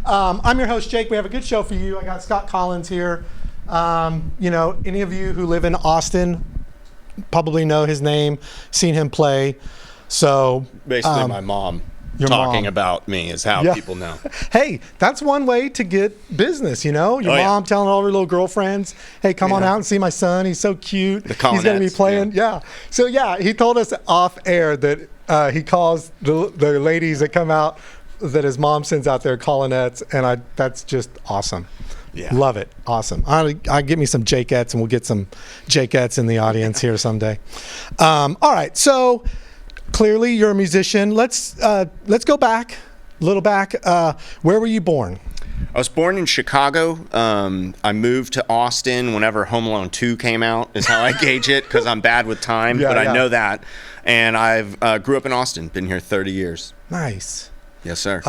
I'm your host, Jake. We have a good show for you. I got Scott Collins here. You know, any of you who live in Austin probably know his name, seen him play. So basically, my mom talking about me is how people know. Hey, that's one way to get business, you know? Your mom telling all her little girlfriends, hey, come on out and see my son. He's so cute. He's going to be playing. Yeah. So, he told us off air that he calls the ladies that come out that his mom sends out there Collinettes, and that's just awesome. Yeah. Love it. Awesome. I get me some Jakeettes, and we'll get some Jakeettes in the audience here someday. All right. So clearly you're a musician. Let's go back a little back. Where were you born? I was born in Chicago. I moved to Austin whenever Home Alone 2 came out, is how I gauge it, because I'm bad with time, but I know that. And I've grew up in Austin, been here 30 years. Nice. Yes, sir.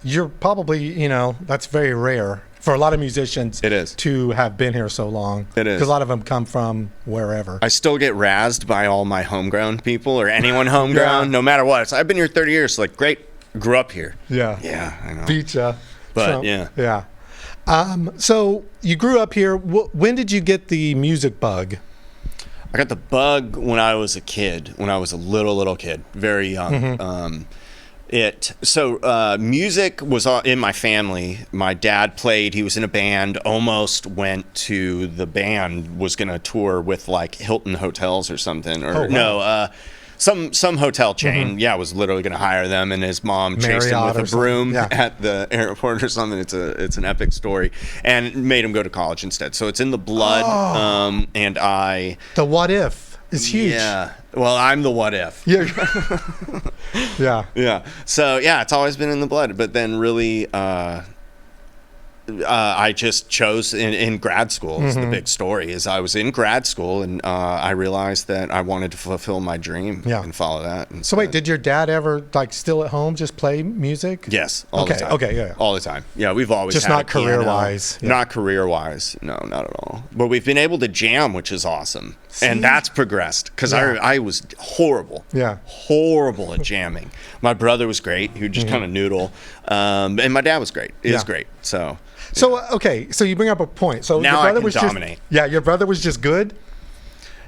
You're probably, that's very rare for a lot of musicians. It is. To have been here so long. It is. Because a lot of them come from wherever. I still get razzed by all my homegrown people or anyone homegrown, no matter what. So I've been here 30 years. So great. Grew up here. Yeah. Yeah, I know. Beat ya. But, Yeah. So you grew up here. When did you get the music bug? I got the bug when I was a kid, when I was a little kid, very young. Mm-hmm. Music was in my family. My dad played, he was in a band, almost went to the band, was going to tour with like Hilton Hotels or something, or some hotel chain. Mm-hmm. Was literally going to hire them, and his mom chased him with a broom at the airport or something. It's an epic story, and made him go to college instead. So it's in the blood. The what if is huge. Yeah. Well, I'm the what if. Yeah. Yeah. So it's always been in the blood. But then really, I just chose in grad school. Is the big story. Is I was in grad school, and I realized that I wanted to fulfill my dream and follow that. And so wait, did your dad ever still at home just play music? Yes. All the time. Okay. Yeah. All the time. Yeah. We've always just had not career wise. Yeah. Not career wise. No, not at all. But we've been able to jam, which is awesome. See? And that's progressed because I was horrible. Yeah. Horrible at jamming. My brother was great. He would just kind of noodle. And my dad was great. He was great. So you bring up a point. So now your brother I can dominate. Your brother was just good?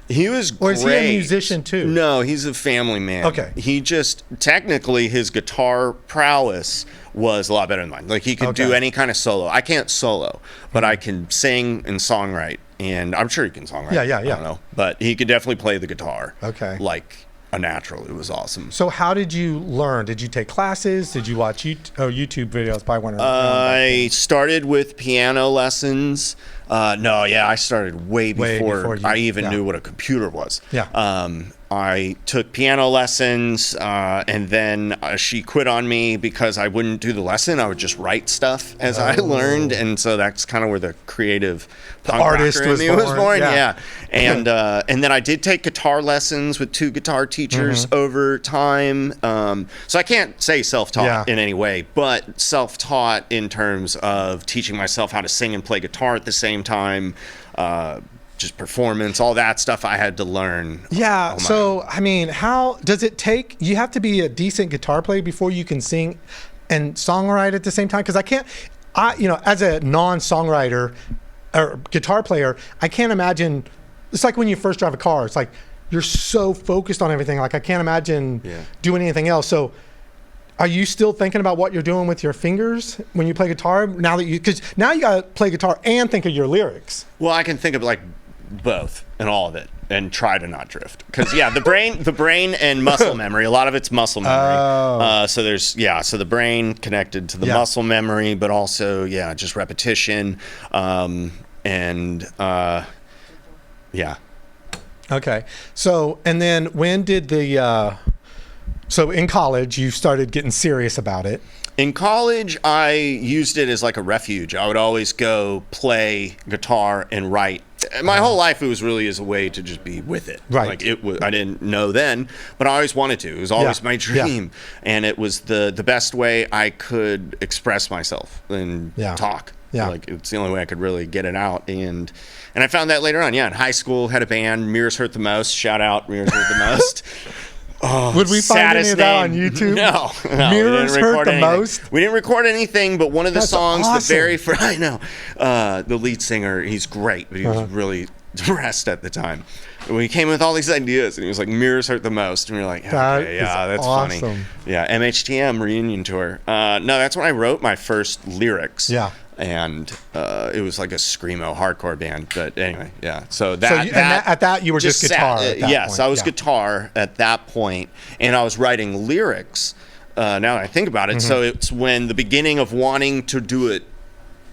He was great. Or is he a musician too? No, he's a family man. Okay. He just, technically, his guitar prowess was a lot better than mine. Like, he could do any kind of solo. I can't solo, but I can sing and songwrite. And I'm sure he can songwrite. Yeah. I don't know. But he could definitely play the guitar. Okay. Like a natural. It was awesome. So how did you learn? Did you take classes? Did you watch YouTube videos? I started with piano lessons. I started way before I even knew what a computer was. Yeah. I took piano lessons, and then she quit on me because I wouldn't do the lesson. I would just write stuff as I learned, and so that's kind of where the creative punk artist was born. Yeah. And then I did take guitar lessons with 2 guitar teachers over time. So I can't say self-taught in any way, but self-taught in terms of teaching myself how to sing and play guitar at the same time. Just performance, all that stuff I had to learn. Yeah. So, I mean, how does it take? You have to be a decent guitar player before you can sing and songwrite at the same time. Because as a non-songwriter or guitar player, I can't imagine. It's like when you first drive a car. It's like you're so focused on everything. Like I can't imagine doing anything else. So, are you still thinking about what you're doing with your fingers when you play guitar? Because now you got to play guitar and think of your lyrics. Well, I can think of like both and all of it and try to not drift. Because the brain and muscle memory, a lot of it's muscle memory. So the brain connected to the muscle memory, but also, just repetition. Okay. So, and then when did so in college, you started getting serious about it. In college, I used it as like a refuge. I would always go play guitar and write. My whole life, it was really as a way to just be with it. Right. Like it was, I didn't know then, but I always wanted to. It was always my dream, and it was the best way I could express myself and talk. Yeah. Like it's the only way I could really get it out, and I found that later on. Yeah, in high school, had a band, Mirrors Hurt the Most. Shout out, Mirrors Hurt the Most. Would we find any of that on YouTube? No, Mirrors hurt the most. We didn't record anything, but one of the songs, awesome. the very first, I know, the lead singer, he's great, but he was really depressed at the time. We came with all these ideas, and he was like, "Mirrors hurt the most," and we were like, "Okay, yeah, that's awesome. Funny." Yeah, MHTM reunion tour. No, that's when I wrote my first lyrics. Yeah. And it was like a screamo hardcore band, but anyway, yeah. So at that you were just guitar. Yes, I was guitar at that point, and I was writing lyrics. Now that I think about it, so it's when the beginning of wanting to do it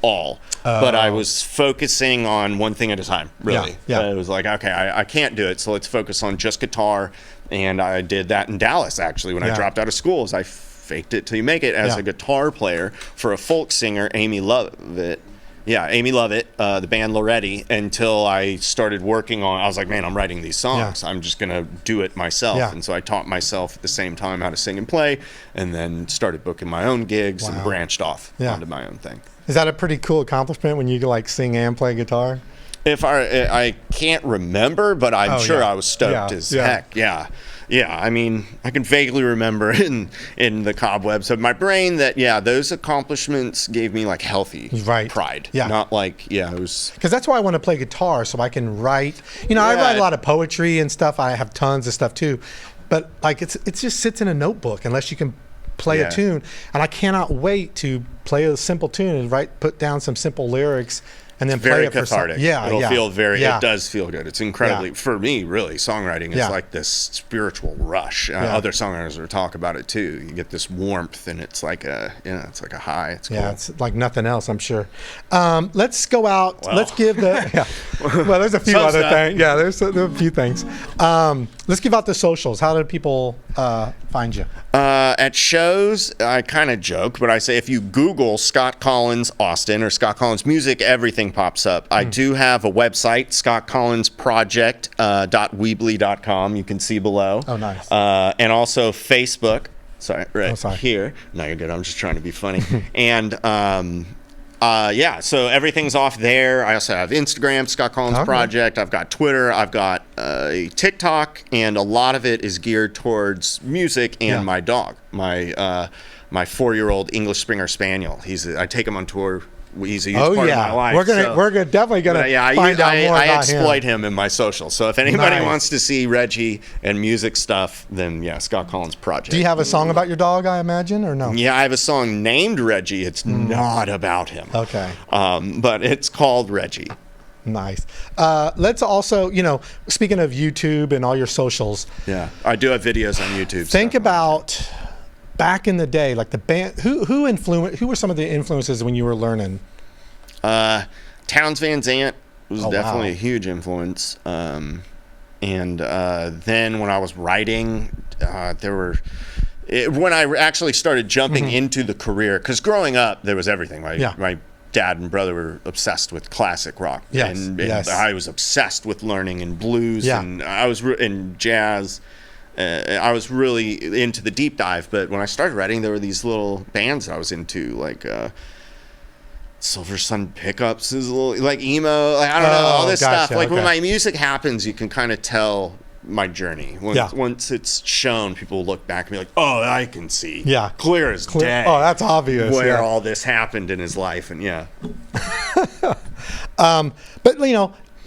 all, but I was focusing on one thing at a time. Really, it was like, okay, I can't do it, so let's focus on just guitar. And I did that in Dallas actually when I dropped out of school. I faked it till you make it as a guitar player for a folk singer, Amy Lovett. Yeah, Amy Lovett, the band Loretti, until I started working on, I was like, man, I'm writing these songs. I'm just going to do it myself. And so I taught myself at the same time how to sing and play, and then started booking my own gigs and branched off onto my own thing. Is that a pretty cool accomplishment when you can like sing and play guitar? If I can't remember, but I'm sure I was stoked as heck. Yeah, I mean, I can vaguely remember in the cobwebs of my brain that, those accomplishments gave me, like, healthy pride. Yeah. Not like, it was... Because that's why I want to play guitar, so I can write. You know, I write a lot of poetry and stuff. I have tons of stuff, too. But, like, it just sits in a notebook unless you can play a tune. And I cannot wait to play a simple tune and put down some simple lyrics and then very play it cathartic. For some, it'll feel very. It does feel good. It's incredibly for me. Really, songwriting is like this spiritual rush. Other songwriters will talk about it too. You get this warmth, and it's like a it's like a high. It's cool. It's like nothing else. I'm sure. Let's go out. Well. Let's give the. Well, there's a few other things. Yeah, there are a few things. Let's give out the socials. How do people find you? At shows, I kind of joke, but I say if you Google Scott Collins Austin or Scott Collins Music, everything pops up. I do have a website, ScottCollinsProject.weebly.com. You can see below. Oh, nice. And also Facebook. Sorry, here. No, you're good. I'm just trying to be funny. And so everything's off there. I also have Instagram, Scott Collins Project. I've got Twitter. I've got a TikTok, and a lot of it is geared towards music and my dog, my 4-year-old English Springer Spaniel. I take him on tour. He's a huge part of my life. We're definitely gonna find out more about I exploit him in my socials. So if anybody wants to see Reggie and music stuff, then Scott Collins Project. Do you have a song about your dog, I imagine, or no? Yeah, I have a song named Reggie. It's not about him. Okay. But it's called Reggie. Nice. Let's also, speaking of YouTube and all your socials. Yeah, I do have videos on YouTube. Think about back in the day, like the band. Who were some of the influences when you were learning? Townes Van Zandt was definitely a huge influence. And then when I was writing, when I actually started jumping into the career, because growing up there was everything. My dad and brother were obsessed with classic rock, and I was obsessed with learning in blues, and I was in jazz. I was really into the deep dive, but when I started writing, there were these little bands that I was into, like Silver Sun Pickups is a little like emo, like, I don't know, all this stuff. Like when my music happens, you can kind of tell my journey. Once it's shown, people look back and be like, "Oh, I can see, clear as day. Oh, that's obvious where all this happened in his life." And but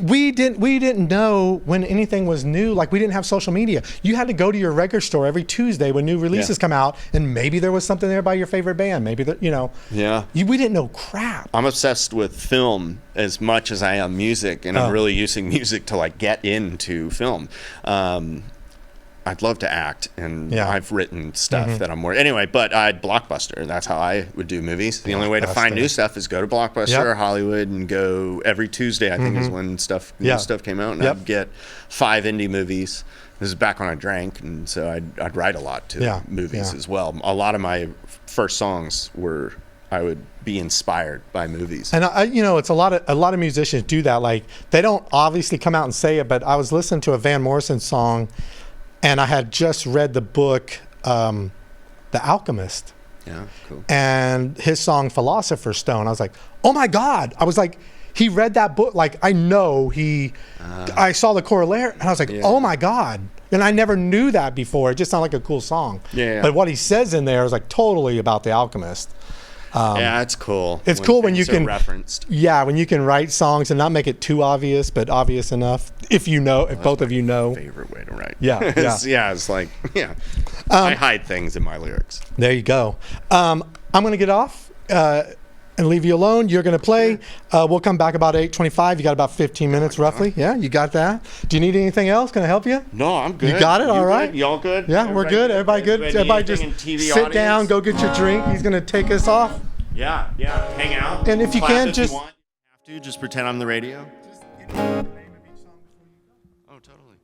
we didn't know when anything was new. Like, we didn't have social media. You had to go to your record store every Tuesday when new releases come out, and maybe there was something there by your favorite band. Maybe we didn't know crap. I'm obsessed with film as much as I am music, and I'm really using music to like get into film. I'd love to act, and I've written stuff that I'm more... Anyway, but I'd Blockbuster. That's how I would do movies. The only way to find new stuff is go to Blockbuster or Hollywood and go every Tuesday, I think is when new stuff came out, and I'd get 5 indie movies. This is back when I drank, and so I'd write a lot to movies as well. A lot of my first songs were... I would be inspired by movies. And it's a lot of musicians do that. Like, they don't obviously come out and say it, but I was listening to a Van Morrison song, and I had just read the book, The Alchemist. Yeah, cool. And his song, Philosopher's Stone. I was like, oh my God. I was like, he read that book. Like, I know I saw the corollary, and I was like, oh my God. And I never knew that before. It just sounded like a cool song. Yeah. But what he says in there is like totally about The Alchemist. Yeah, it's cool. It's cool when you can referenced. Yeah, when you can write songs and not make it too obvious, but obvious enough. If you know, if both of you know. Favorite way to write. Yeah, yeah. It's like I hide things in my lyrics. There you go. I'm gonna get off and leave you alone. You're gonna play. We'll come back about 8:25. You got about 15 minutes roughly. Yeah, you got that. Do you need anything else? Can I help you? No, I'm good. You got it. All right. Y'all good? Yeah, we're good. Everybody good. Everybody just sit down. Go get your drink. He's gonna take us off. Yeah. Hang out. And if you can, just have to just pretend I'm the radio. Oh, totally.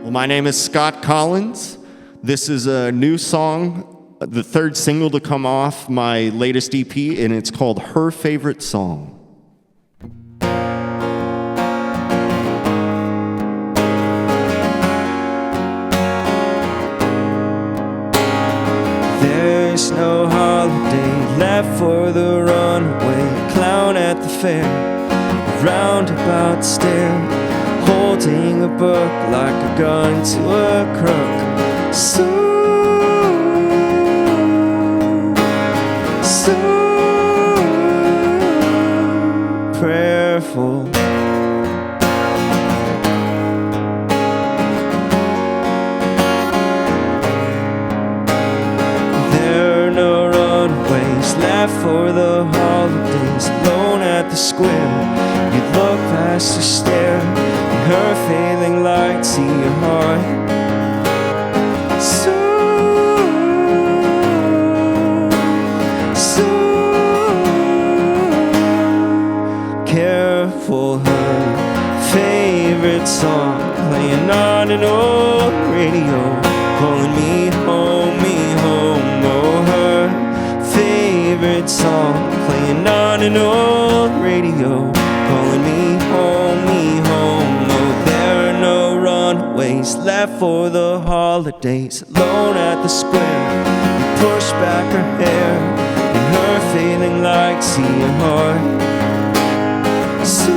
Well, my name is Scott Collins. This is a new song, the third single to come off my latest EP, and it's called Her Favorite Song. There's no holiday left for the runaway clown at the fair. Roundabout stare, holding a book like a gun to a crook. So prayerful. Left for the holidays, alone at the square. You look past her stare, and her failing light, see your heart. So careful. Her favorite song playing on an old radio, calling me home, oh, her favorite song playing on an old radio, calling me home, oh, there are no runaways left for the holidays, alone at the square. You push back her hair, and her failing light, see your heart. So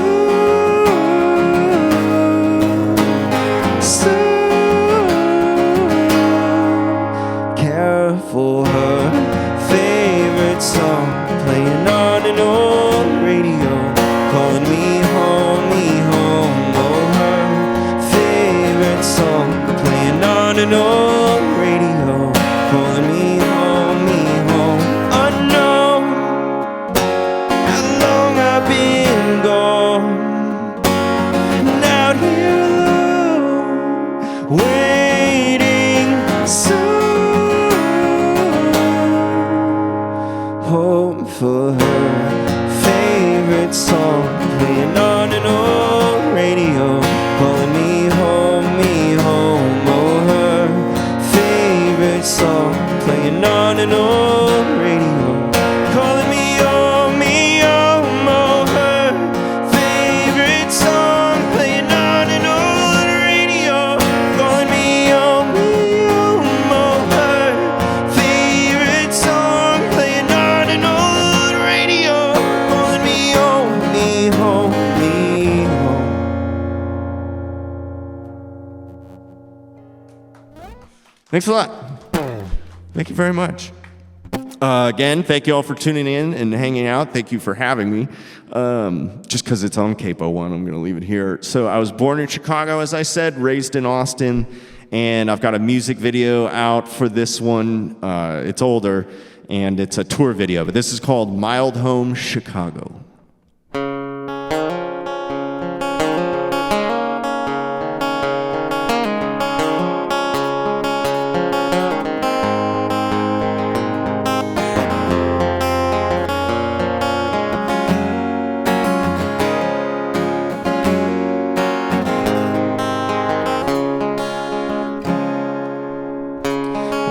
careful. Her favorite song playing on an old radio, calling me home, oh, her favorite song playing on an old radio, calling me home, oh no, how long I've been gone, and out here alone, waiting so home for her favorite song playing on an old radio, calling me home, oh, her favorite song playing on an old radio, calling me home, oh, her favorite song playing on an old radio, calling me home, oh, her favorite song playing on an old radio, calling me home, home. Thanks a lot. Thank you very much. Again, thank you all for tuning in and hanging out. Thank you for having me. Just because it's on Capo 1, I'm going to leave it here. So I was born in Chicago, as I said, raised in Austin, and I've got a music video out for this one. It's older, and it's a tour video, but this is called Mild Home Chicago.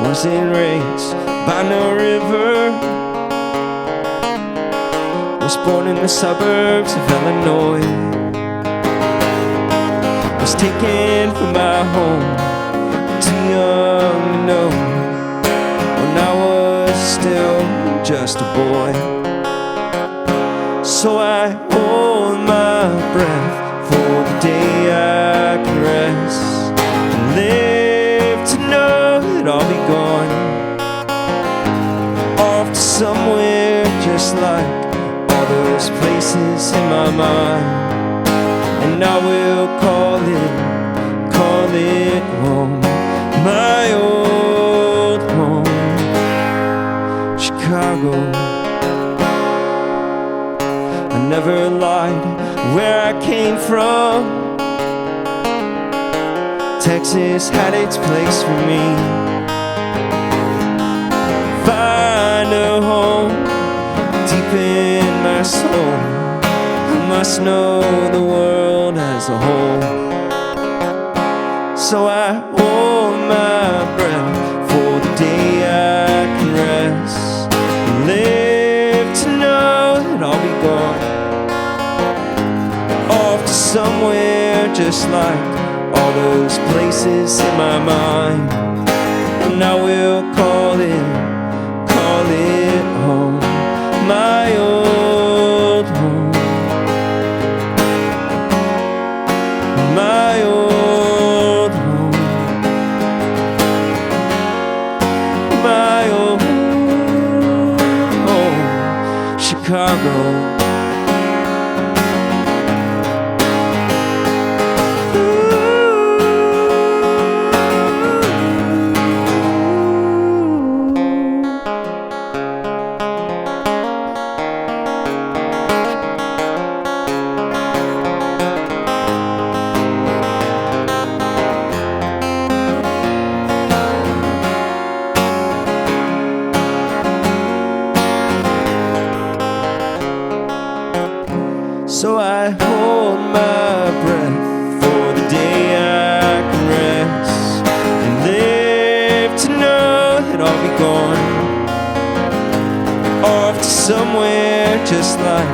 Wasn't raised by no river, was born in the suburbs of Illinois, was taken from my home, too young to know, when I was still just a boy. So I hold my breath for the day I can rest those places in my mind, and I will call it home, my old home, Chicago. I never lied where I came from. Texas had its place for me. Find a home deep in my soul. I must know the world as a whole. So I hold my breath for the day I can rest and live to know that I'll be gone, off to somewhere just like all those places in my mind, and I will call it home, my old home, my old home, my old home, Chicago. So I hold my breath for the day I can rest and live to know that I'll be gone, off to somewhere just like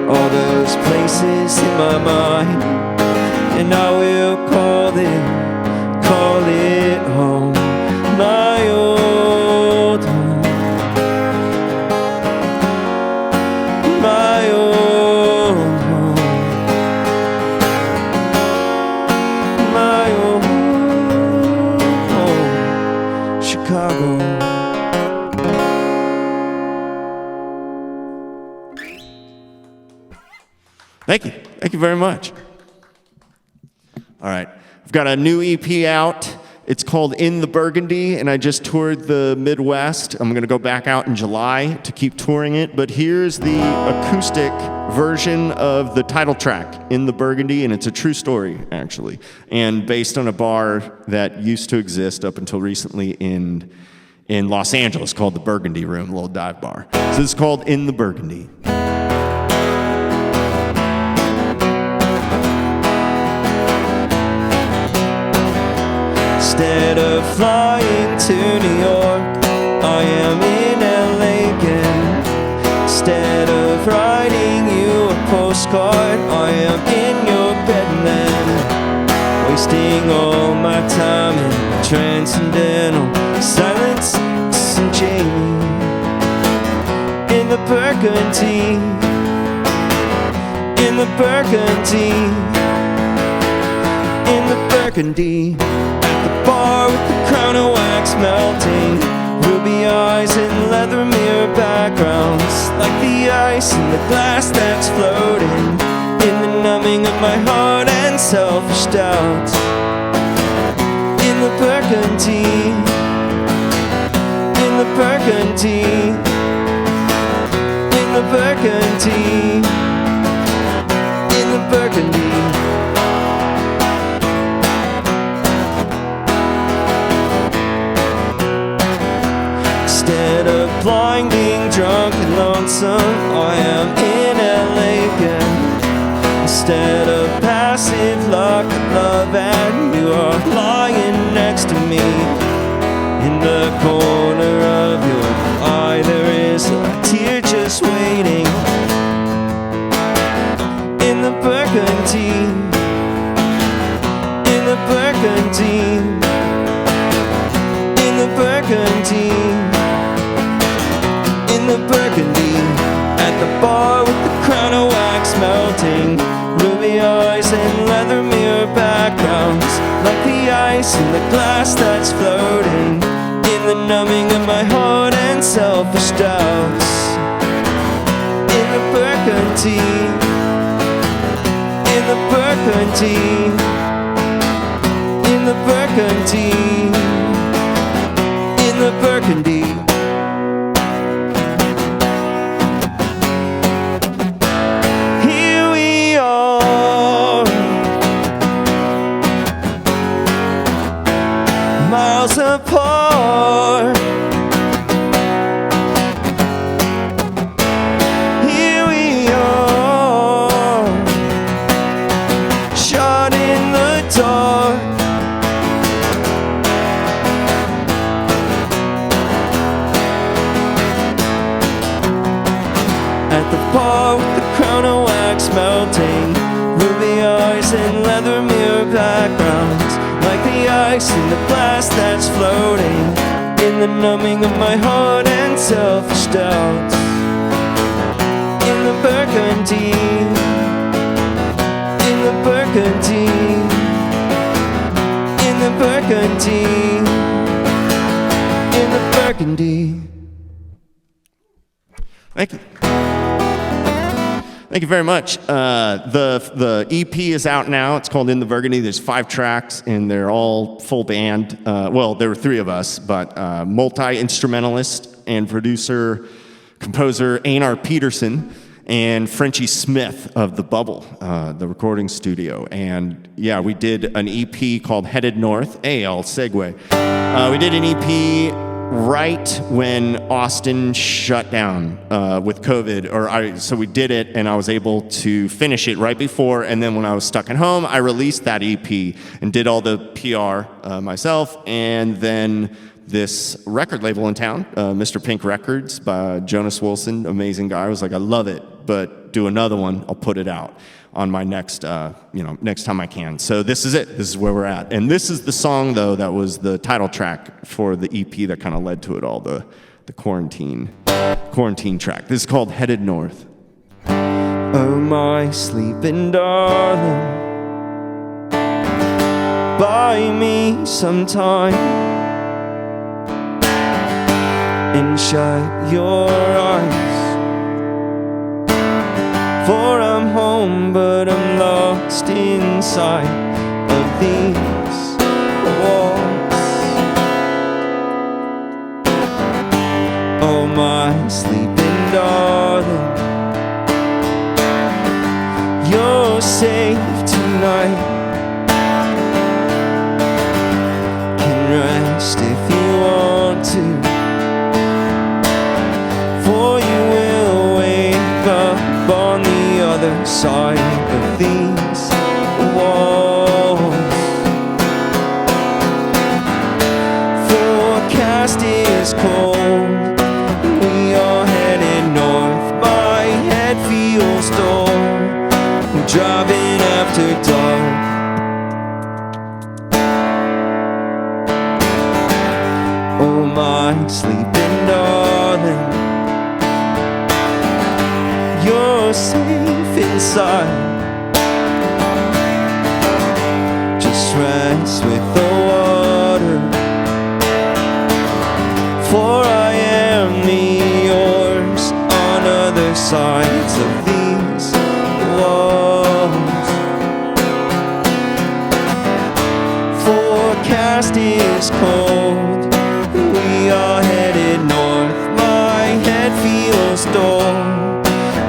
all those places in my mind, and I will call it home, my old home, my old Chicago. Thank you. Thank you very much. All right. I've got a new EP out. It's called In the Burgundy, and I just toured the Midwest. I'm going to go back out in July to keep touring it, but here's the acoustic version of the title track, In the Burgundy, and it's a true story, actually, and based on a bar that used to exist up until recently in Los Angeles called the Burgundy Room, a little dive bar. So this is called In the Burgundy. Instead of flying to New York, I am in LA again. Instead of writing you a postcard, I am in your bed and then wasting all my time in transcendental silence and Jamie in the Burgundy, in the Burgundy, in the Burgundy. Bar with the crown of wax melting, ruby eyes and leather mirror backgrounds, like the ice in the glass that's floating, in the numbing of my heart and selfish doubts. In the Burgundy, in the Burgundy, in the Burgundy, in the Burgundy. Instead of blind, being drunk and lonesome, I am in LA again. Instead of passive luck, love, and you are lying next to me. In the corner of your eye, there is a tear just waiting. In the Burgundy, in the Burgundy, in the Burgundy, in the Burgundy, at the bar with the crown of wax melting, ruby eyes and leather mirror backgrounds, like the ice in the glass that's floating, in the numbing of my heart and selfish doubts. In the Burgundy, Burgundy, in the Burgundy, in the Burgundy, in the Burgundy. Here we are, miles apart. Here we are, shot in the dark. At the bar with the crown of wax melting, ruby eyes and leather mirror backgrounds, like the ice in the glass that's floating, in the numbing of my heart and selfish doubts. In the Burgundy, in the Burgundy, in the Burgundy, in the Burgundy. Thank you. Thank you very much. The EP is out now. It's called In the Burgundy. There's 5 tracks, and they're all full band. Well, there were 3 of us, but multi-instrumentalist and producer, composer Einar Peterson, and Frenchie Smith of The Bubble, the recording studio. And yeah, we did an EP called Headed North. Hey, I'll segue. We did an EP right when Austin shut down with COVID, so we did it, and I was able to finish it right before, and then when I was stuck at home, I released that EP and did all the PR myself, and then this record label in town, Mr. Pink Records by Jonas Wilson, amazing guy, I was like, I love it, but do another one, I'll put it out on my next, next time I can. So this is it. This is where we're at. And this is the song, though, that was the title track for the EP that kind of led to it all, the quarantine track. This is called Headed North. Oh, my sleeping darling, buy me some time and shut your eyes. For I'm home, but I'm lost inside of these walls. Oh, my sleeping darling, you're safe tonight. Can rest if you want to, for you will wake up on the other side of these walls. Forecast is cold, we are headed north, my head feels dull, I'm driving after dark. Oh, my sleeping darling, you're safe inside. Just rest with the water, for I am yours on other sides of these walls. Forecast is cold, we are headed north, my head feels dull,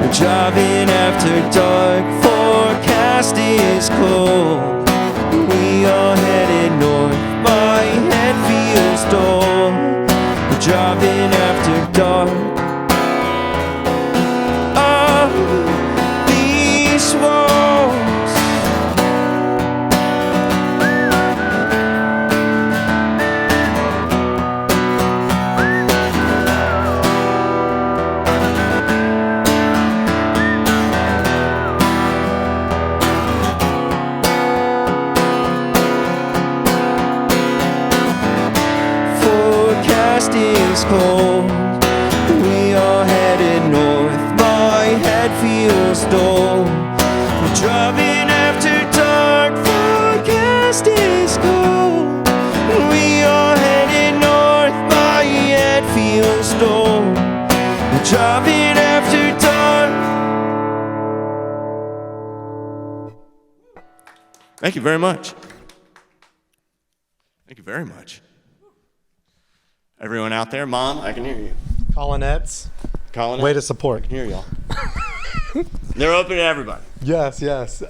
we're driving after dark. Forecast is cold, we are headed north, my head feels dull, we're driving after dark. Oh, these walls. Is cold, we are headed north, my head feels dull, we're driving after dark. Forecast is cold, we are headed north, my head feels dull, we're driving after dark. Thank you very much. Thank you very much. Everyone out there, Mom, I can hear you. Collinettes. Way to support. I can hear y'all. They're open to everybody. Yes, yes.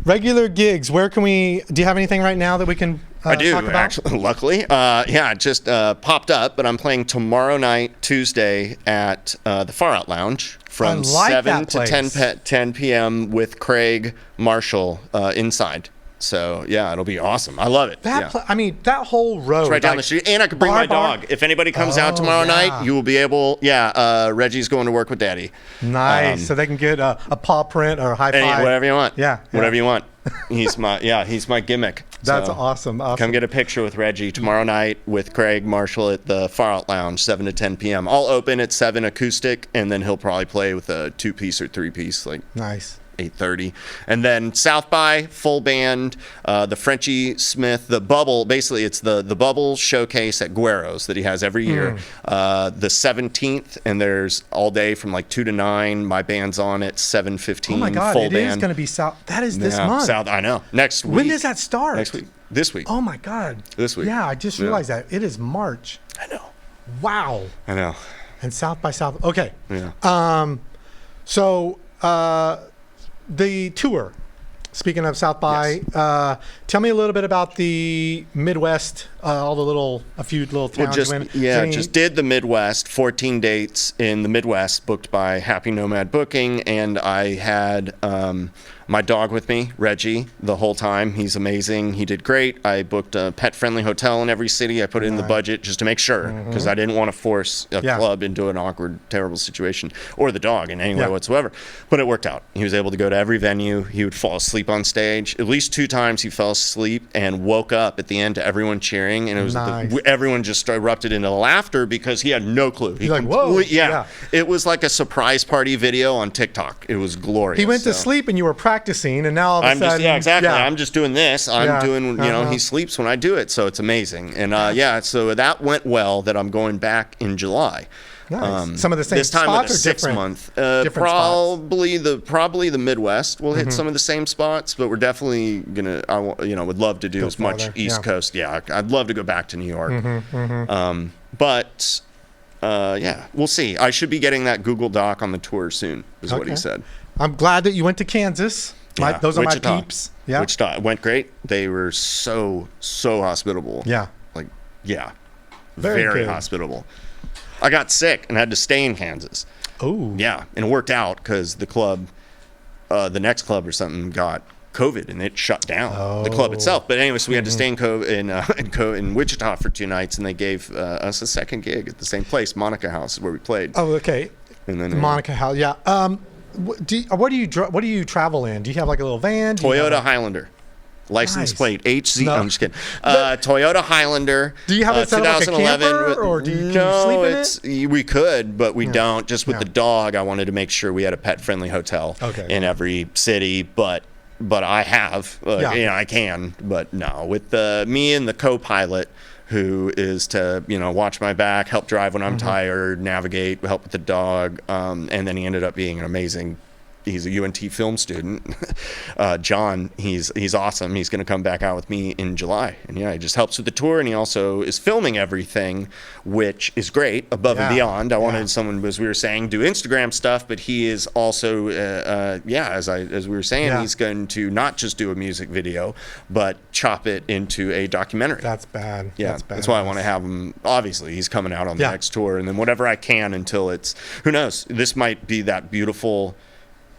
Regular gigs, where can we, do you have anything right now that we can I do, talk about? actually, luckily. Yeah, it just popped up, but I'm playing tomorrow night, Tuesday, at the Far Out Lounge from 7 to 10 p.m. with Craig Marshall inside. So, yeah, it'll be awesome. I love it. I mean, that whole road. It's right down the street. And I could bring my dog. If anybody comes out tomorrow night, you will be able, Reggie's going to work with Daddy. Nice. So they can get a paw print or a high five. Whatever you want. Yeah. Whatever you want. He's my gimmick. That's awesome. Come get a picture with Reggie tomorrow night with Craig Marshall at the Far Out Lounge, 7 to 10 p.m. I'll open at 7 acoustic, and then he'll probably play with a 2-piece or 3-piece. Nice. 8:30, and then South by full band, the Frenchie Smith, the Bubble. Basically, it's the Bubble showcase at Guero's that he has every year. The 17th, and there's all day from 2 to 9. My band's on at 7:15. Oh my God! Full it band. Is going to be South. That is this month. South. I know. Next week. When does that start? Next week. This week. Oh my God. This week. Yeah, I just realized that it is March. I know. Wow. I know. And South by South. Okay. Yeah. So. The tour, speaking of South by, tell me a little bit about the Midwest, a few little towns. Just did the Midwest, 14 dates in the Midwest booked by Happy Nomad Booking, and I had my dog with me, Reggie, the whole time. He's amazing. He did great. I booked a pet-friendly hotel in every city. I put it in the budget just to make sure, because I didn't want to force a club into an awkward, terrible situation, or the dog in any way whatsoever. But it worked out. He was able to go to every venue. He would fall asleep on stage. At least 2 times he fell asleep and woke up at the end to everyone cheering, and it was everyone just erupted into laughter because he had no clue. He's like, whoa. Yeah. It was like a surprise party video on TikTok. It was glorious. He went to sleep and you were practicing, and now all of a sudden. Exactly. Yeah. I'm just doing this. I'm doing, he sleeps when I do it, so it's amazing. And so that went well that I'm going back in July. Nice. Some of the same this time spots with a or different? 6 month. Probably The Midwest. We'll hit some of the same spots, but we're definitely gonna. Would love to do as much East Coast. Yeah, I'd love to go back to New York. But we'll see. I should be getting that Google Doc on the tour soon. Is what he said. I'm glad that you went to Kansas. Those are Wichita. my peeps. Yeah, Wichita went great. They were so hospitable. Yeah, very hospitable. I got sick and had to stay in Kansas. Oh. Yeah, and it worked out because the club, the next club or something, got COVID and it shut down the club itself. But anyway, so we had to stay in Wichita for 2 nights, and they gave us a second gig at the same place, Monica House, where we played. Oh, okay. And then Monica House, yeah. What do you travel in? Do you have a little van? Toyota Highlander. License plate HZ. No. I'm just kidding. Toyota Highlander. Do you have it set up like a camper, or do you sleep in it? We could, but we don't. Just with the dog, I wanted to make sure we had a pet-friendly hotel in every city. But I have, I can. But no, with me and the co-pilot, who is to watch my back, help drive when I'm tired, navigate, help with the dog, and then he ended up being an amazing. He's a UNT film student. John, he's awesome. He's going to come back out with me in July. And he just helps with the tour, and he also is filming everything, which is great, above and beyond. I wanted someone, as we were saying, do Instagram stuff, but he is also, as we were saying, he's going to not just do a music video, but chop it into a documentary. That's bad. Yeah, that's why I want to have him. Obviously, he's coming out on the next tour, and then whatever I can until it's, who knows, this might be that beautiful.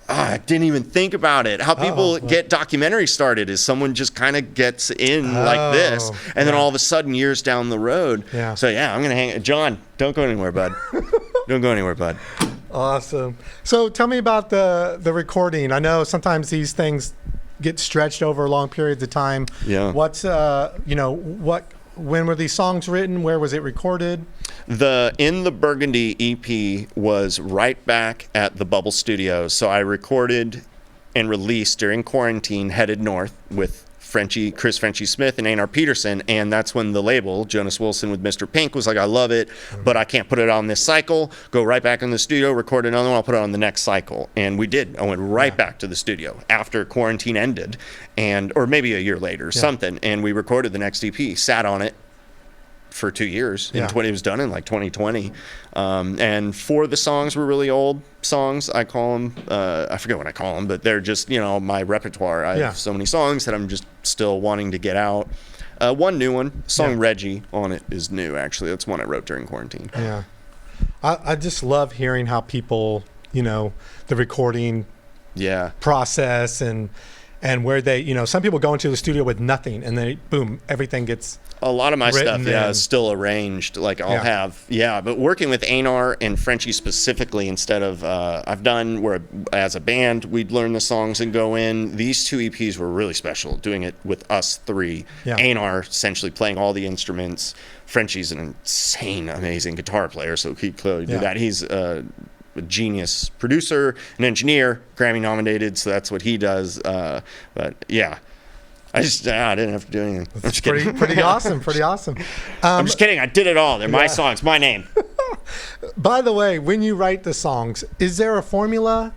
I didn't even think about it. How people get documentaries started is someone just kind of gets in like this, and then all of a sudden, years down the road. Yeah. So I'm gonna hang. John, don't go anywhere, bud. Don't go anywhere, bud. Awesome. So tell me about the recording. I know sometimes these things get stretched over long periods of time. Yeah. What's when were these songs written? Where was it recorded? In the Burgundy EP was right back at the Bubble Studios. So I recorded and released during quarantine, headed north with Chris Frenchie Smith and A&R Peterson, and that's when the label, Jonas Wilson with Mr. Pink, was like, I love it, but I can't put it on this cycle. Go right back in the studio, record another one, I'll put it on the next cycle. And we did. I went right back to the studio after quarantine ended, or maybe a year later or something, and we recorded the next EP, sat on it for 2 years. It was done in like 2020. And 4 of the songs were really old songs. I call them, I forget what I call them, but they're just, my repertoire. I have so many songs that I'm just still wanting to get out. One new one, song Reggie on it is new, actually. That's one I wrote during quarantine. Yeah. I just love hearing how people, the recording process and where they, some people go into the studio with nothing and then boom, everything gets a lot of my stuff is still arranged. Like I'll have but working with A&R and Frenchie specifically instead of I've done where as a band we'd learn the songs and go in. These 2 EPs were really special, doing it with us 3. A&R essentially playing all the instruments. Frenchie's an insane, amazing guitar player, so he clearly do that. He's a genius producer, an engineer, Grammy nominated, so that's what he does. But yeah, I didn't have to do anything. It's pretty awesome. Pretty awesome. I'm just kidding. I did it all. They're my songs, my name. By the way, when you write the songs, is there a formula?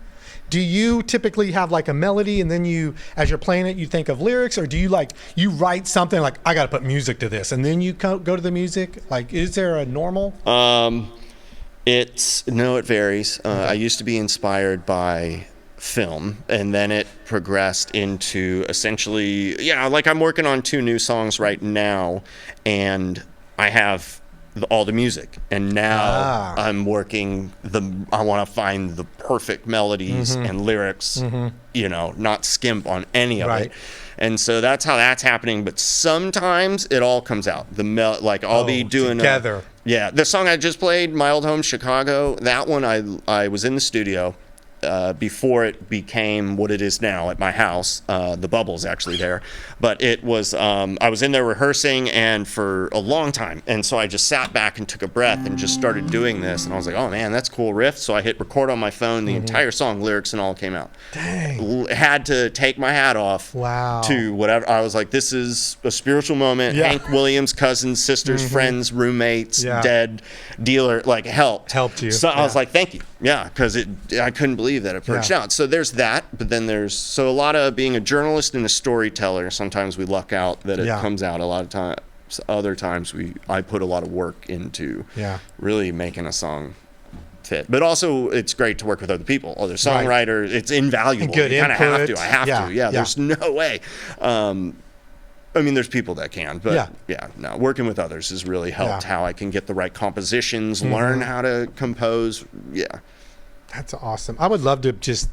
Do you typically have like a melody and then as you're playing it, you think of lyrics, or do you write something like, I got to put music to this, and then you go to the music? Like, is there a normal? It varies. I used to be inspired by film, and then it progressed into essentially, like I'm working on 2 new songs right now, and I have all the music, and now I'm working I want to find the perfect melodies and lyrics, not skimp on any of it. And so that's how that's happening. But sometimes it all comes out. I'll be doing together. The song I just played, My Old Home Chicago, that one I was in the studio before it became what it is now at my house. The bubble's actually there. But it was, I was in there rehearsing and for a long time. And so I just sat back and took a breath and just started doing this. And I was like, oh man, that's a cool riff. So I hit record on my phone. The entire song, lyrics and all came out. Dang. Had to take my hat off to whatever. I was like, this is a spiritual moment. Hank Williams, cousins, sisters, friends, roommates, dead, dealer, helped you. So I was like, thank you. Because I couldn't believe that it worked out. So there's that, but then there's a lot of being a journalist and a storyteller. Sometimes we luck out that it comes out. A lot of times, other times I put a lot of work into really making a song fit. But also, it's great to work with other people, other songwriters. It's invaluable. Good you kind of have to. I have to. Yeah, there's no way. I mean, there's people that can, but working with others has really helped how I can get the right compositions, learn how to compose. That's awesome. I would love to just,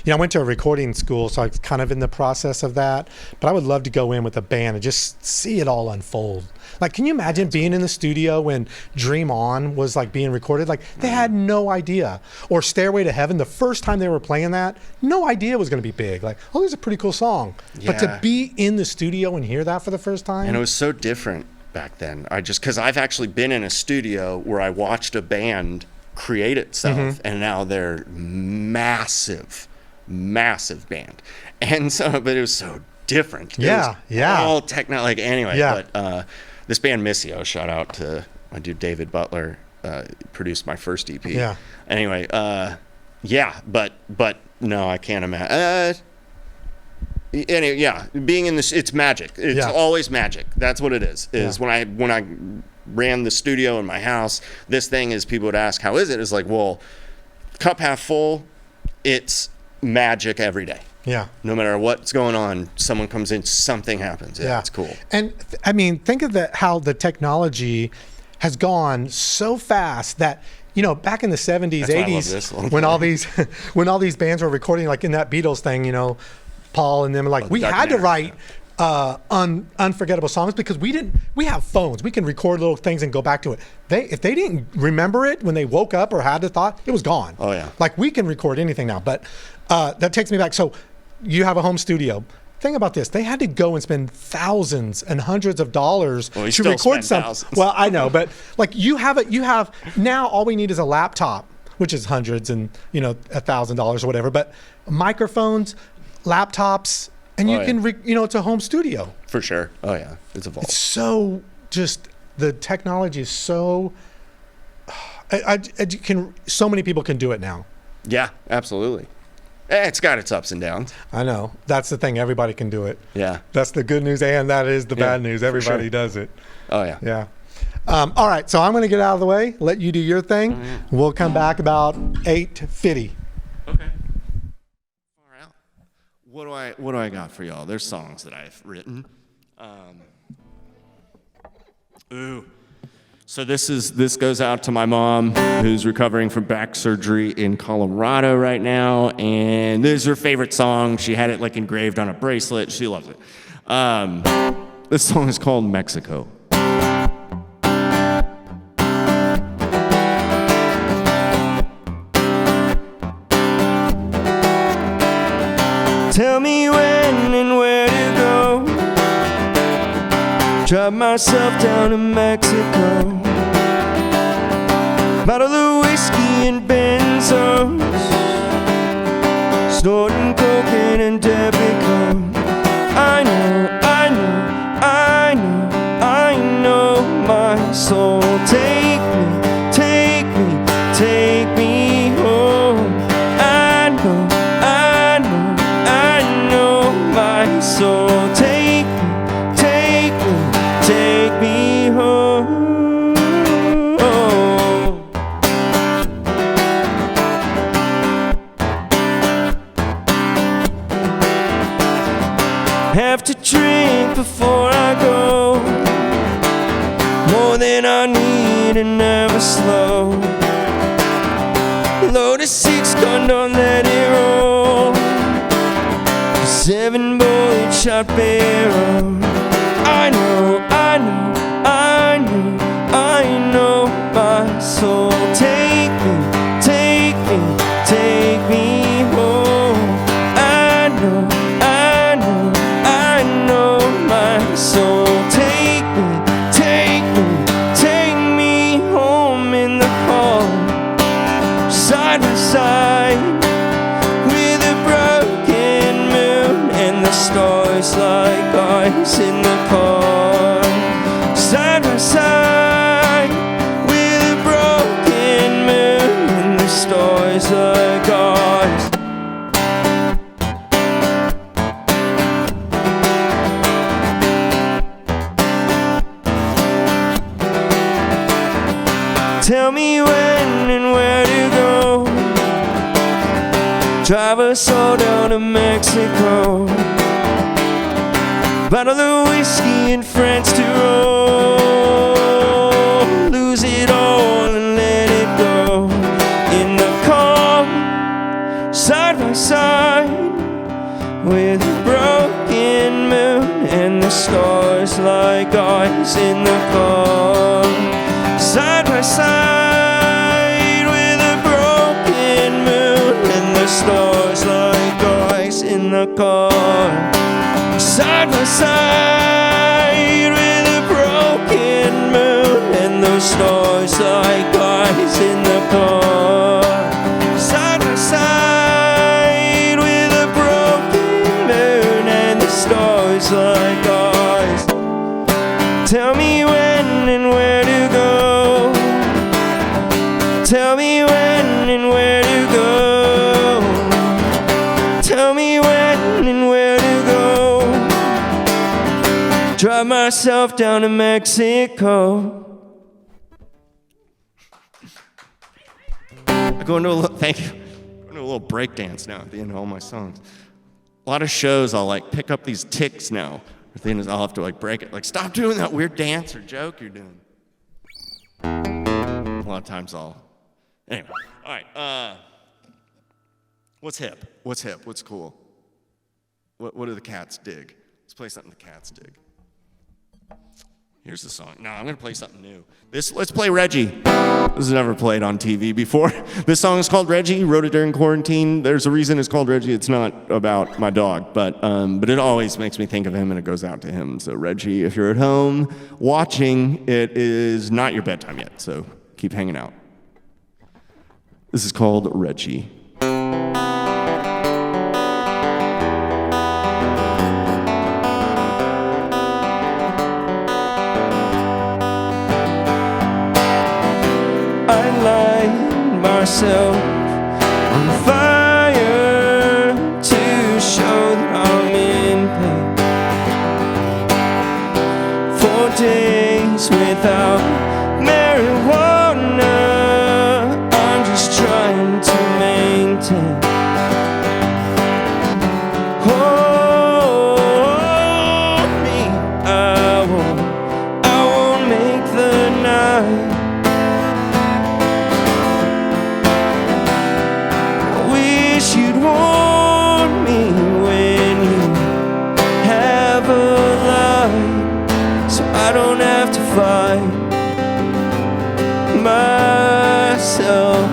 I went to a recording school, so I was kind of in the process of that, but I would love to go in with a band and just see it all unfold. Like, can you imagine being in the studio when Dream On was like being recorded? Like, they had no idea. Or Stairway to Heaven, the first time they were playing that, no idea it was going to be big. Like, oh, there's a pretty cool song. But to be in the studio and hear that for the first time. And it was so different back then. Because I've actually been in a studio where I watched a band create itself, and now they're massive band. And so, but it was so different. All techno, but this band Missio, shout out to my dude David Butler, produced my first EP. Anyway, but no, I can't imagine. Anyway, being in this, it's magic. It's always magic. That's what it is. When I ran the studio in my house, this thing is, people would ask, how is it? It's like, well, cup half full, it's magic every day. No matter what's going on, someone comes in, something happens. It's cool. And I mean, think of how the technology has gone so fast that, back in the 70s, 80s, when all these bands were recording, like in that Beatles thing, Paul and them, we had to write unforgettable songs because we have phones. We can record little things and go back to it. If they didn't remember it when they woke up or had the thought, it was gone. Like, we can record anything now. But that takes me back. So you have a home studio. Think about this. They had to go and spend thousands and hundreds of dollars to record something. Well, I know, but you have now all we need is a laptop, which is hundreds and $1,000 or whatever. But microphones, laptops, and you can it's a home studio. For sure. Oh yeah, it's evolved. It's so just the technology is so. So many people can do it now. Yeah, absolutely. It's got its ups and downs. I know. That's the thing. Everybody can do it. Yeah. That's the good news, and that is the bad news. Everybody does it. Oh yeah. Yeah. All right. So I'm going to get out of the way. Let you do your thing. Mm-hmm. We'll come back about 8:50. Okay. All right. What do I got for y'all? There's songs that I've written. So this goes out to my mom, who's recovering from back surgery in Colorado right now, and this is her favorite song. She had it like engraved on a bracelet. She loves it. This song is called Mexico. Tell me when and where to go. Drive myself down to Mexico. Bottle of whiskey and benzos, snorting cocaine and Debico. I know my soul. Take me home. I know my soul. Take me home. Have to drink before I go, more than I need and never slow. Load a 6-gun, don't let it roll. 7-bullet shot barrel. I know my soul. Take me home. I know my soul. Take me home in the car, side by side with a broken moon and the stars like ice in the car. Side by side with a broken moon and the stars like ice. Tell me when and where to go. Drive us all down to Mexico. Bottle of whiskey and friends to roll. Lose it all and let it go. In the calm, side by side with a broken moon and the stars like ice in the car. Side by side with a broken moon and the stars like ice in the car. Side by side with a broken moon and those stars like ice in the car. Side by side with a broken moon and the stars like ice. Tell me when and where to go. Tell me when and where to go. Tell me when and where to go. Drive myself down to Mexico. I go into a little, thank you. I go into a little break dance now at the end of all my songs. A lot of shows I'll like pick up these ticks now. At the end I'll have to like break it. Like, stop doing that weird dance or joke you're doing. A lot of times anyway. All right. What's hip? What's cool? What do the cats dig? Let's play something the cats dig. Here's the song. No, I'm gonna play something new. Let's play Reggie. This was never played on TV before. This song is called Reggie. Wrote it during quarantine. There's a reason it's called Reggie. It's not about my dog, but it always makes me think of him, and it goes out to him. So Reggie, if you're at home watching, it is not your bedtime yet. So keep hanging out. This is called Reggie. myself on fire to show that I'm in pain. 4 days without marijuana, I'm just trying to maintain. Hold me, I won't make the night. I wish you'd warn me when you have a light, so I don't have to fight myself.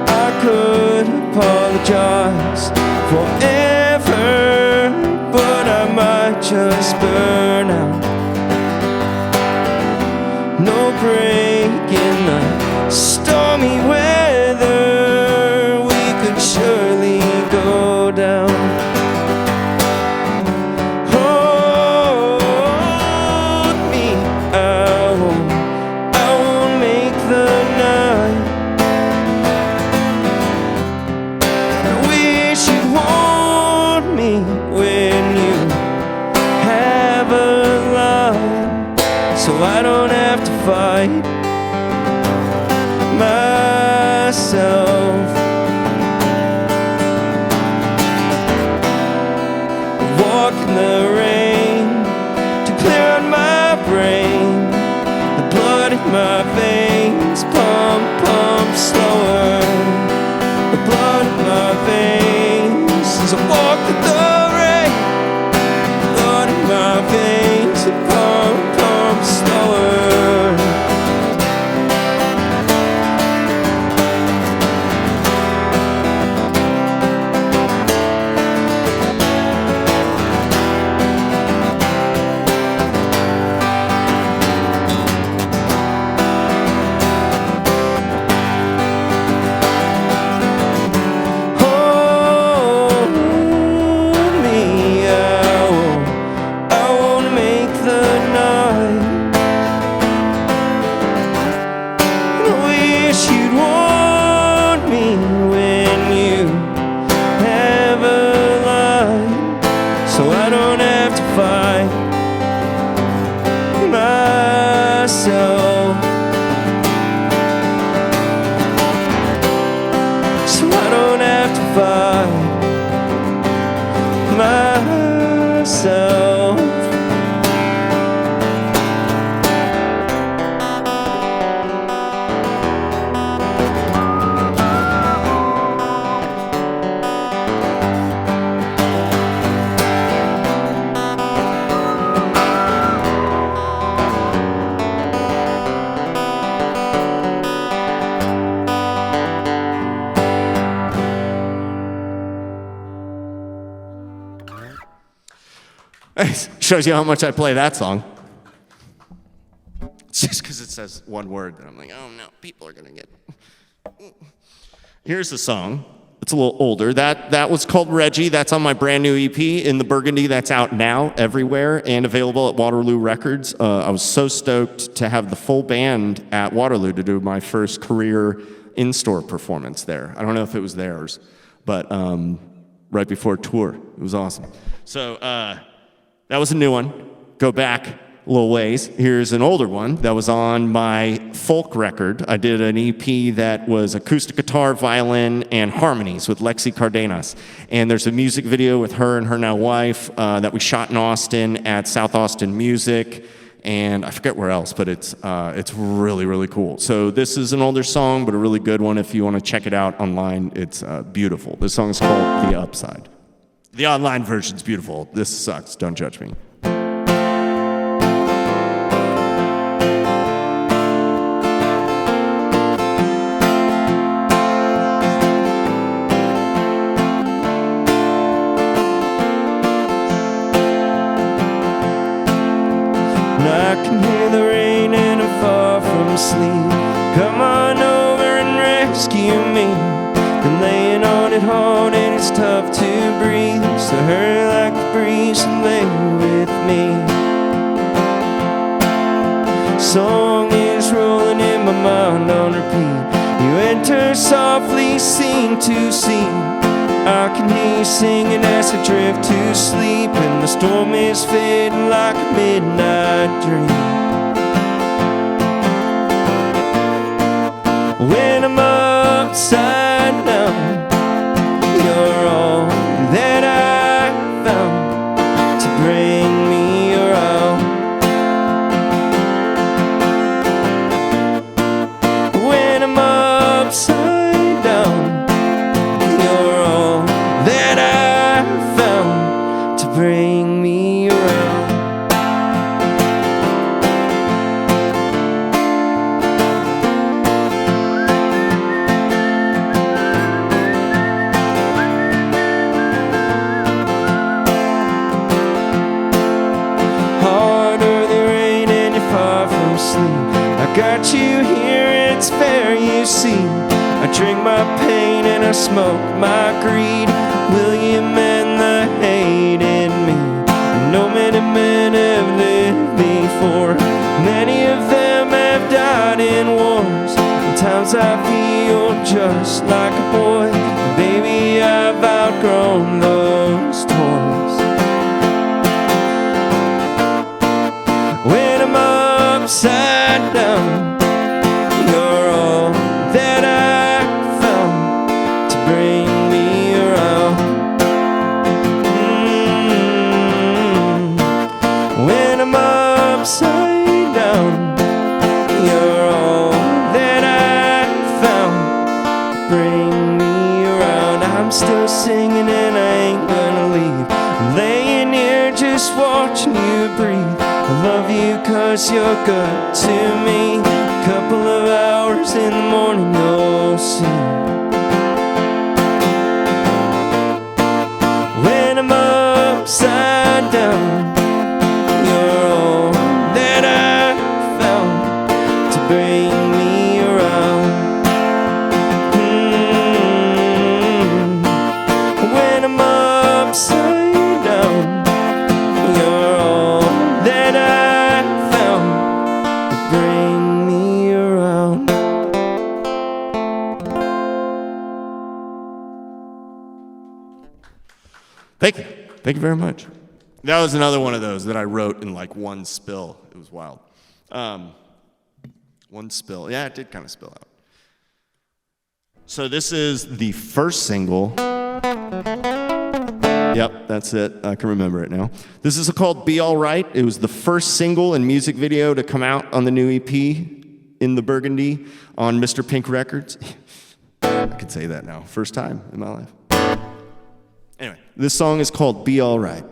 I could apologize forever, but I might just burn out. No break in the stormy weather, we could surely go down. Hold me, I won't make the night. I wish you'd warn me when you have a light, so I don't have to fight myself. I walk in the rain to clear out my brain. The blood in my veins pump slower. The blood in my veins as I walk in the rain. Blood in my veins it pump slower. Shows you how much I play that song. It's just because it says one word that I'm like, oh no, people are gonna get. Here's the song. It's a little older. That was called Reggie. That's on my brand new EP in the Burgundy. That's out now everywhere and available at Waterloo Records. I was so stoked to have the full band at Waterloo to do my first career in-store performance there. I don't know if it was theirs, but right before tour. It was awesome. So that was a new one. Go back a little ways. Here's an older one that was on my folk record. I did an EP that was acoustic guitar, violin, and harmonies with Lexi Cardenas. And there's a music video with her and her now wife that we shot in Austin at South Austin Music. And I forget where else, but it's really, really cool. So this is an older song, but a really good one. If you want to check it out online, it's beautiful. This song is called The Upside. The online version's beautiful. This sucks. Don't judge me. I can hear the rain and I'm far from sleep. Come on over and rescue me and want it hard and it's tough to breathe. So hurry like the breeze and lay with me. Song is rolling in my mind on repeat. You enter softly, scene to scene. I can hear you singing as I drift to sleep, and the storm is fading like a midnight dream. When I'm upside down, you're all that I found to bring me around. When I'm upside down, you're all that I found to bring me around. I got you here, it's fair, you see. I drink my pain and I smoke my greed. Will you mend the hate in me? I know many men have lived before. Many of them have died in wars. Sometimes I feel just like a boy. Baby, I've outgrown those toys. When I'm upside down, you're all that I found to bring me around. When I'm upside down, you're all that I found to bring me around. I'm still singing and I ain't gonna leave. I'm laying here just watching you breathe. I love you 'cause you're good to me. A couple of hours in the morning, you'll see. When I'm upside down, you're all that I found to bring me around. When I'm upside down, you're all that I found to bring me around. Thank you. Thank you very much. That was another one of those that I wrote in like one spill. It was wild. One spill. Yeah, it did kind of spill out. So this is the first single. Yep, that's it. I can remember it now. This is called Be All Right. It was the first single and music video to come out on the new EP in the Burgundy on Mr. Pink Records. I can say that now. First time in my life. Anyway, this song is called Be All Right.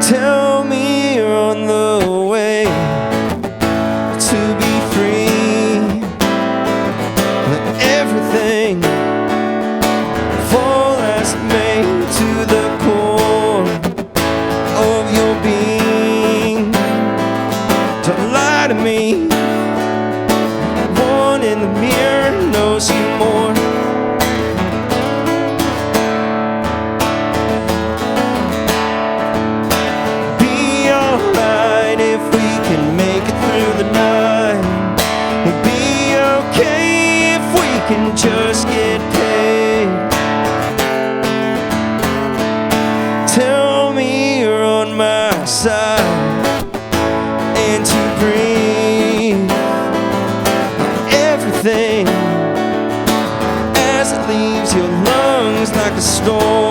Tell me you're on the way to be free. Let everything fall as it may to the core of your being. Don't lie to me. One in the mirror knows you more. Be alright if we can make it through the night. It'll be okay if we can just get paid. Tell me you're on my side and to breathe everything as it leaves your lungs like a storm.